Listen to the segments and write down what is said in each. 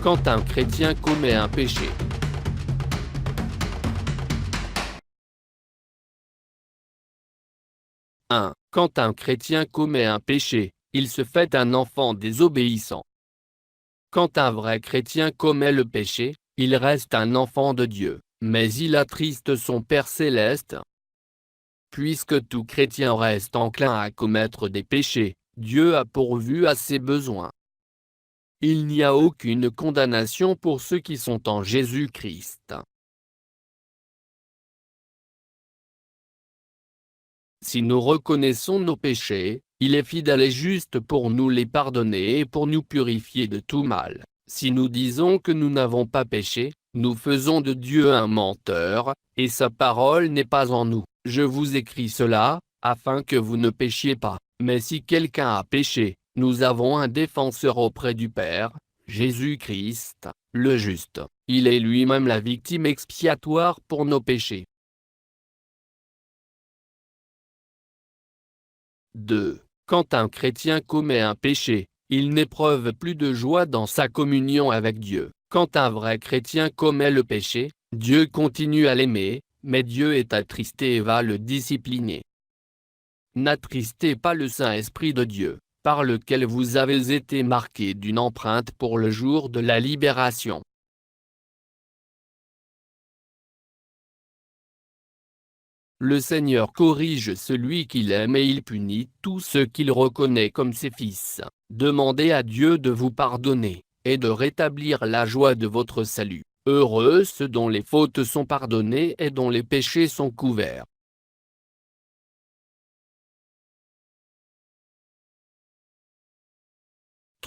Quand un chrétien commet un péché. Quand un chrétien commet un péché, il se fait un enfant désobéissant. Quand un vrai chrétien commet le péché, il reste un enfant de Dieu, mais il attriste son Père céleste. Puisque tout chrétien reste enclin à commettre des péchés, Dieu a pourvu à ses besoins. Il n'y a aucune condamnation pour ceux qui sont en Jésus-Christ. Si nous reconnaissons nos péchés, il est fidèle et juste pour nous les pardonner et pour nous purifier de tout mal. Si nous disons que nous n'avons pas péché, nous faisons de Dieu un menteur, et sa parole n'est pas en nous. Je vous écris cela, afin que vous ne péchiez pas. Mais si quelqu'un a péché, nous avons un défenseur auprès du Père, Jésus-Christ, le juste. Il est lui-même la victime expiatoire pour nos péchés. 2. Quand un chrétien commet un péché, il n'éprouve plus de joie dans sa communion avec Dieu. Quand un vrai chrétien commet le péché, Dieu continue à l'aimer, mais Dieu est attristé et va le discipliner. N'attristez pas le Saint-Esprit de Dieu, par lequel vous avez été marqués d'une empreinte pour le jour de la libération. Le Seigneur corrige celui qu'il aime et il punit tous ceux qu'il reconnaît comme ses fils. Demandez à Dieu de vous pardonner, et de rétablir la joie de votre salut. Heureux ceux dont les fautes sont pardonnées et dont les péchés sont couverts.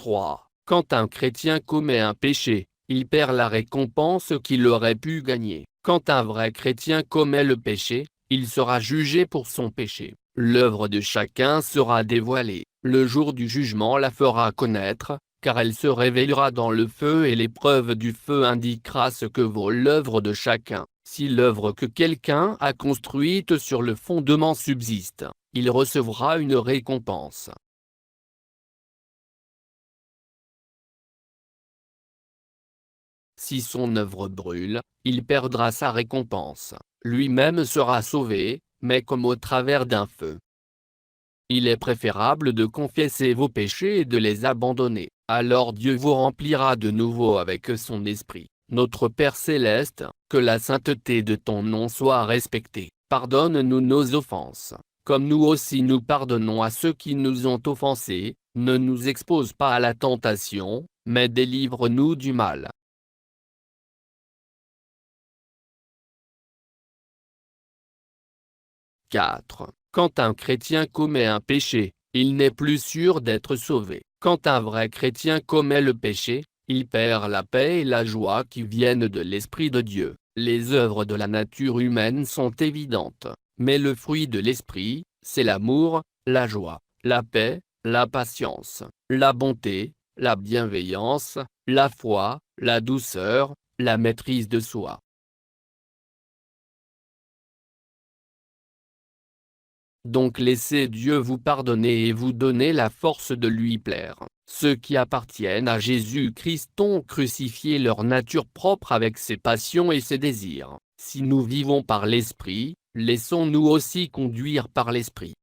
« 3. Quand un chrétien commet un péché, il perd la récompense qu'il aurait pu gagner. Quand un vrai chrétien commet le péché, il sera jugé pour son péché. L'œuvre de chacun sera dévoilée. Le jour du jugement la fera connaître, car elle se révélera dans le feu et l'épreuve du feu indiquera ce que vaut l'œuvre de chacun. Si l'œuvre que quelqu'un a construite sur le fondement subsiste, il recevra une récompense. Si son œuvre brûle, il perdra sa récompense. Lui-même sera sauvé, mais comme au travers d'un feu. Il est préférable de confesser vos péchés et de les abandonner. Alors Dieu vous remplira de nouveau avec son esprit. Notre Père céleste, que la sainteté de ton nom soit respectée. Pardonne-nous nos offenses, comme nous aussi nous pardonnons à ceux qui nous ont offensés. Ne nous expose pas à la tentation, mais délivre-nous du mal. 4. Quand un chrétien commet un péché, il n'est plus sûr d'être sauvé. Quand un vrai chrétien commet le péché, il perd la paix et la joie qui viennent de l'Esprit de Dieu. Les œuvres de la nature humaine sont évidentes, mais le fruit de l'Esprit, c'est l'amour, la joie, la paix, la patience, la bonté, la bienveillance, la foi, la douceur, la maîtrise de soi. Donc laissez Dieu vous pardonner et vous donner la force de lui plaire. Ceux qui appartiennent à Jésus-Christ ont crucifié leur nature propre avec ses passions et ses désirs. Si nous vivons par l'Esprit, laissons-nous aussi conduire par l'Esprit.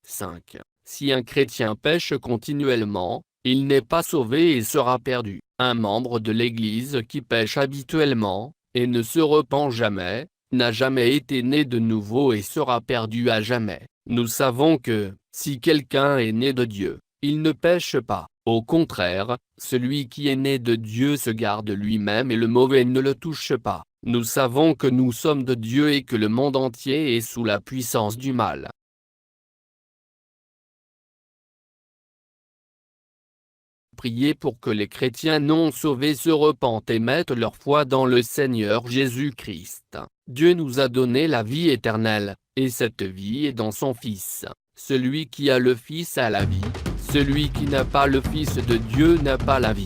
5. Si un chrétien pêche continuellement, il n'est pas sauvé et sera perdu. Un membre de l'Église qui pêche habituellement, et ne se repent jamais, n'a jamais été né de nouveau et sera perdu à jamais. Nous savons que, si quelqu'un est né de Dieu, il ne pêche pas. Au contraire, celui qui est né de Dieu se garde lui-même et le mauvais ne le touche pas. Nous savons que nous sommes de Dieu et que le monde entier est sous la puissance du mal. Priez pour que les chrétiens non sauvés se repentent et mettent leur foi dans le Seigneur Jésus-Christ. Dieu nous a donné la vie éternelle, et cette vie est dans son Fils. Celui qui a le Fils a la vie, celui qui n'a pas le Fils de Dieu n'a pas la vie.